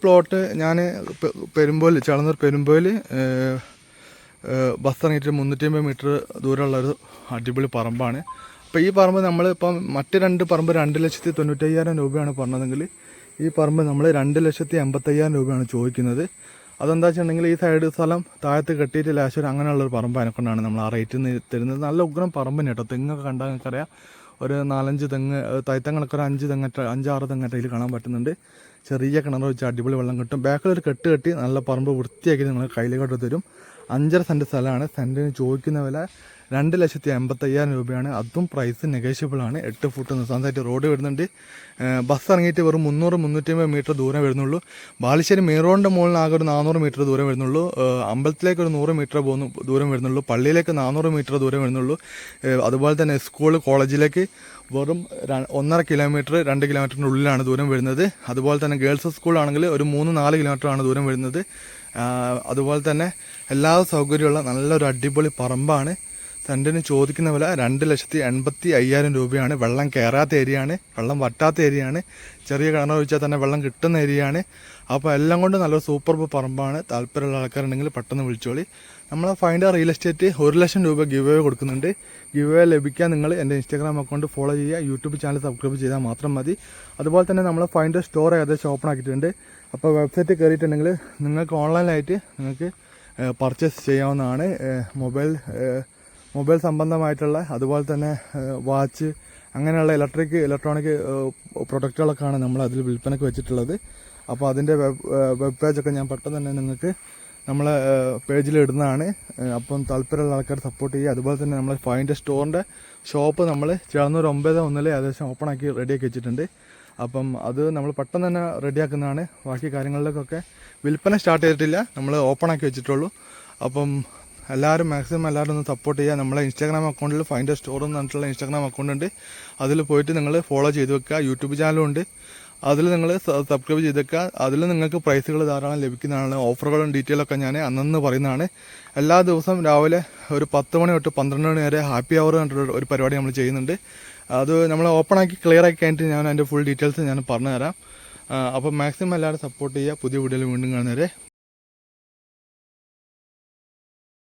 Plot ഞാൻ പെരുമ്പോയിൽ ചളന്നൂർ പെരുമ്പോയിൽ bus ഇറങ്ങിയിട്ട് 350 metre ദൂരമുള്ളൊരു അടിപൊളി പറമ്പാണ്. അപ്പോൾ ഈ പറമ്പ് നമ്മളിപ്പം മറ്റ് 2 പറമ്പ് 2,95,000 രൂപയാണ് പറഞ്ഞതെങ്കിൽ ഈ പറമ്പ് നമ്മൾ 2,85,000 രൂപയാണ് ചോദിക്കുന്നത്. അതെന്താ വെച്ചിട്ടുണ്ടെങ്കിൽ ഈ സൈഡ് സ്ഥലം താഴത്ത് കെട്ടിയിട്ട് ലാശ്വരം അങ്ങനെയുള്ളൊരു പറമ്പ് അതിനെക്കൊണ്ടാണ് നമ്മൾ ആ റേറ്റ് തരുന്നത്. നല്ല ഉഗ്രം പറമ്പ് കേട്ടോ. തെങ്ങൊക്കെ കണ്ടാൽ നിങ്ങൾക്കറിയാം, ഒരു 4-5 തെങ്ങ്, തൈത്തങ്ങളൊക്കെ ഒരു 5-6 തെങ്ങായിട്ട് അതിൽ കാണാൻ പറ്റുന്നുണ്ട്. ചെറിയ കിണർ വെച്ച് അടിപൊളി വെള്ളം കിട്ടും. ബാക്കിലൊരു കെട്ട് കെട്ടി നല്ല പറമ്പ് വൃത്തിയാക്കി നിങ്ങൾ കയ്യിലോട്ട് തരും. 5.5 സെൻറ്റ് സ്ഥലമാണ്. സെൻറ്റിന് ചോദിക്കുന്ന വില 2,85,000 രൂപയാണ്. അതും പ്രൈസ് നെഗോഷ്യബിളാണ്. 8 ഫുട്ട് നിസാന്തായിട്ട് റോഡ് വരുന്നുണ്ട്. ബസ് ഇറങ്ങിയിട്ട് വെറും 300-350 മീറ്റർ ദൂരം വരുന്നുള്ളൂ. ബാലുശ്ശേരി മെയിൻ റോഡിൻ്റെ മുകളിൽ ആകെ ഒരു 400 മീറ്റർ ദൂരം വരുന്നുള്ളൂ. അമ്പലത്തിലേക്ക് ഒരു 100 മീറ്റർ ദൂരം വരുന്നുള്ളൂ. പള്ളിയിലേക്ക് 400 മീറ്റർ ദൂരം വരുന്നുള്ളൂ. അതുപോലെ തന്നെ സ്കൂൾ കോളേജിലേക്ക് വെറും 1.5 കിലോമീറ്റർ 2 കിലോമീറ്ററിൻ്റെ ഉള്ളിലാണ് ദൂരം വരുന്നത്. അതുപോലെ തന്നെ ഗേൾസ് സ്കൂളാണെങ്കിൽ ഒരു 3-4 കിലോമീറ്ററാണ് ദൂരം വരുന്നത്. അതുപോലെ തന്നെ എല്ലാ സൗകര്യമുള്ള നല്ലൊരു അടിപൊളി പറമ്പാണ്. സെൻറ്റിന് ചോദിക്കുന്ന വില 2,85,000 രൂപയാണ്. വെള്ളം കയറാത്ത ഏരിയയാണ്, വെള്ളം വറ്റാത്ത ഏരിയയാണ്, ചെറിയ കിണർ ഒഴിച്ചാൽ തന്നെ വെള്ളം കിട്ടുന്ന ഏരിയയാണ്. അപ്പോൾ എല്ലാം കൊണ്ട് നല്ലൊരു സൂപ്പർ പറമ്പാണ്. താല്പര്യമുള്ള ആൾക്കാരുണ്ടെങ്കിൽ പെട്ടെന്ന് വിളിച്ചോളി. നമ്മൾ ഫൈൻഡ് റിയൽ എസ്റ്റേറ്റ് 1 ലക്ഷം രൂപ ഗിവ് അവേ കൊടുക്കുന്നുണ്ട്. ഗിവ് അവേ ലഭിക്കാൻ നിങ്ങൾ എൻ്റെ ഇൻസ്റ്റാഗ്രാം അക്കൗണ്ട് ഫോളോ ചെയ്യുക, യൂട്യൂബ് ചാനൽ സബ്സ്ക്രൈബ് ചെയ്താൽ മാത്രം മതി. അതുപോലെ തന്നെ നമ്മൾ ഫൈൻഡ് സ്റ്റോർ ഏകദേശം ഓപ്പൺ ആക്കിയിട്ടുണ്ട്. അപ്പോൾ വെബ്സൈറ്റ് കയറിയിട്ടുണ്ടെങ്കിൽ നിങ്ങൾക്ക് ഓൺലൈനായിട്ട് നിങ്ങൾക്ക് പർച്ചേസ് ചെയ്യാവുന്നതാണ്. മൊബൈൽ സംബന്ധമായിട്ടുള്ള അതുപോലെ തന്നെ വാച്ച് അങ്ങനെയുള്ള ഇലക്ട്രോണിക് പ്രൊഡക്റ്റുകളൊക്കെയാണ് നമ്മൾ അതിൽ വിൽപ്പനയ്ക്ക് വെച്ചിട്ടുള്ളത്. അപ്പോൾ അതിൻ്റെ വെബ് പേജൊക്കെ ഞാൻ പെട്ടെന്ന് തന്നെ നിങ്ങൾക്ക് നമ്മളെ പേജിൽ ഇടുന്നതാണ്. അപ്പം താല്പര്യമുള്ള ആൾക്കാർ സപ്പോർട്ട് ചെയ്യുക. അതുപോലെ തന്നെ നമ്മൾ ഫൈൻഡ് സ്റ്റോറിൻ്റെ ഷോപ്പ് നമ്മൾ ചേർന്നൊരു 9-1 ഏകദേശം ഓപ്പൺ ആക്കി റെഡിയാക്കി വെച്ചിട്ടുണ്ട്. അപ്പം അത് നമ്മൾ പെട്ടെന്ന് തന്നെ റെഡിയാക്കുന്നതാണ്. ബാക്കി കാര്യങ്ങളിലേക്കൊക്കെ വിൽപ്പന സ്റ്റാർട്ട് ചെയ്തിട്ടില്ല, നമ്മൾ ഓപ്പൺ ആക്കി വെച്ചിട്ടുള്ളൂ. അപ്പം എല്ലാവരും മാക്സിമം എല്ലാവരും ഒന്ന് സപ്പോർട്ട് ചെയ്യുക. നമ്മളെ ഇൻസ്റ്റാഗ്രാം അക്കൗണ്ടിൽ ഫൈൻഡ് സ്റ്റോർ എന്ന് പറഞ്ഞിട്ടുള്ള ഇൻസ്റ്റാഗ്രാം അക്കൗണ്ട് ഉണ്ട്. അതിൽ പോയിട്ട് നിങ്ങൾ ഫോളോ ചെയ്ത് വെക്കുക. യൂട്യൂബ് ചാനലും ഉണ്ട്, അതിൽ നിങ്ങൾ സബ്സ്ക്രൈബ് ചെയ്ത് വെക്കുക. അതിൽ നിങ്ങൾക്ക് പ്രൈസുകൾ ധാരാളം ലഭിക്കുന്നതാണ്. ഓഫറുകളും ഡീറ്റെയിലൊക്കെ ഞാൻ അന്നന്ന് പറയുന്നതാണ്. എല്ലാ ദിവസവും രാവിലെ ഒരു 10 മണി തൊട്ട് 12 മണി വരെ ഹാപ്പി അവർ പറഞ്ഞിട്ടുള്ള ഒരു പരിപാടി നമ്മൾ ചെയ്യുന്നുണ്ട്. അത് നമ്മൾ ഓപ്പൺ ആക്കി ക്ലിയർ ആക്കി കഴിഞ്ഞിട്ട് ഞാൻ അതിൻ്റെ ഫുൾ ഡീറ്റെയിൽസ് ഞാൻ പറഞ്ഞുതരാം. അപ്പോൾ മാക്സിമം എല്ലാവരും സപ്പോർട്ട് ചെയ്യുക. പുതിയ വീഡിയോയിൽ വീണ്ടും കാണുന്നവരെ